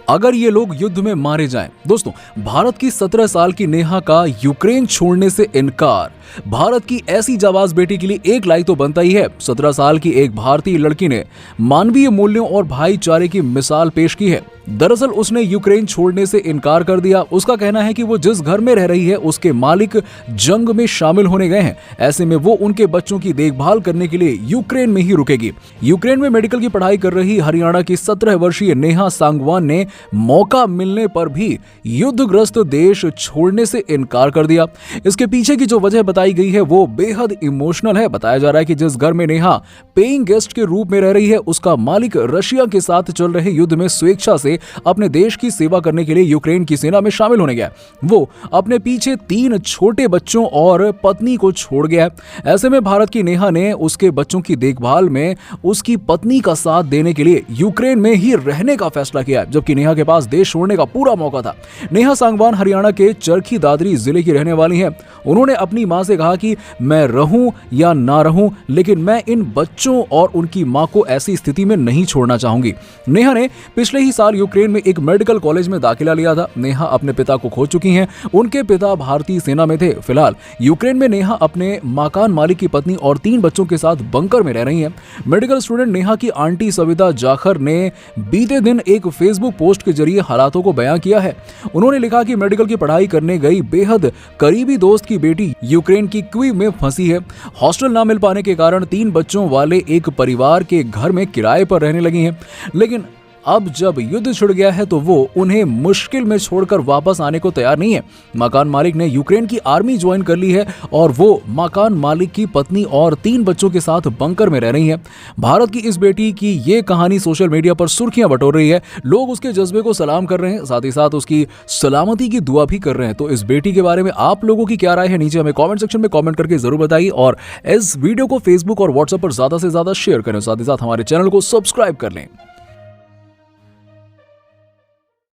अगर ये लोग युद्ध में मारे जाएं। दोस्तों, भारत की 17 साल की नेहा का यूक्रेन छोड़ने से इनकार। भारत की ऐसी जाबाज बेटी के लिए एक लाइक तो बनता ही है। 17 साल की एक भारतीय लड़की ने मानवीय मूल्यों और भाईचारे की मिसाल पेश की है। दरअसल उसने यूक्रेन छोड़ने से इनकार कर दिया। उसका कहना है कि वो जिस घर में रह रही है उसके मालिक जंग में शामिल होने गए हैं, ऐसे में वो उनके बच्चों की देखभाल करने के लिए यूक्रेन में ही रुकेगी। यूक्रेन में मेडिकल की पढ़ाई कर रही हरियाणा की 17 वर्षीय नेहा सांगवान ने मौका मिलने पर भी युद्धग्रस्त देश छोड़ने से इनकार कर दिया। इसके पीछे की जो वजह बताई गई है वो बेहद इमोशनल है। बताया जा रहा है कि जिस घर में नेहा पेइंग गेस्ट के रूप में रह रही है उसका मालिक रशिया के साथ चल रहे युद्ध में स्वेच्छा से अपने देश की सेवा करने के लिए यूक्रेन की सेना में शामिल होने गया। वो अपने पीछे 3 छोटे बच्चों और पत्नी को छोड़ गया। ऐसे में भारत की नेहा ने उसके बच्चों की देखभाल में उसकी पत्नी का साथ देने के लिए यूक्रेन में ही रहने का फैसला किया, जबकि नेहा के पास देश छोड़ने का पूरा मौका था। नेहा सांगवान हरियाणा के चरखी दादरी जिले की रहने वाली हैं। उन्होंने अपनी मां से कहा कि मैं रहूं या ना रहूं, लेकिन मैं इन बच्चों और उनकी मां को ऐसी स्थिति में नहीं छोड़ना चाहूंगी। नेहा ने पिछले ही साल यूक्रेन में एक मेडिकल कॉलेज में दाखिला लिया था। नेहा अपने पिता को खो चुकी हैं। उनके पिता भारतीय सेना में थे। फिलहाल यूक्रेन में नेहा अपने मकान मालिक की पत्नी और 3 बच्चों के साथ बंकर में रह रही हैं। मेडिकल स्टूडेंट नेहा की आंटी सविता जाखर ने बीते दिन एक फेसबुक पोस्ट के जरिए हालातों को बयां किया है। उन्होंने लिखा कि मेडिकल की पढ़ाई करने गई बेहद करीबी दोस्त की बेटी यूक्रेन की क्वीव में फंसी है। हॉस्टल ना मिल पाने के कारण 3 बच्चों वाले एक परिवार के घर में किराए पर रहने लगी हैं। लेकिन अब जब युद्ध छिड़ गया है तो वो उन्हें मुश्किल में छोड़कर वापस आने को तैयार नहीं है। मकान मालिक ने यूक्रेन की आर्मी ज्वाइन कर ली है और वो मकान मालिक की पत्नी और 3 बच्चों के साथ बंकर में रह रही है। भारत की इस बेटी की ये कहानी सोशल मीडिया पर सुर्खियां बटोर रही है। लोग उसके जज्बे को सलाम कर रहे हैं, साथ ही साथ उसकी सलामती की दुआ भी कर रहे हैं। तो इस बेटी के बारे में आप लोगों की क्या राय है, नीचे हमें कॉमेंट सेक्शन में कॉमेंट करके जरूर बताइए और इस वीडियो को फेसबुक और व्हाट्सएप पर ज्यादा से ज्यादा शेयर करें। साथ ही साथ हमारे चैनल को सब्सक्राइब कर लें।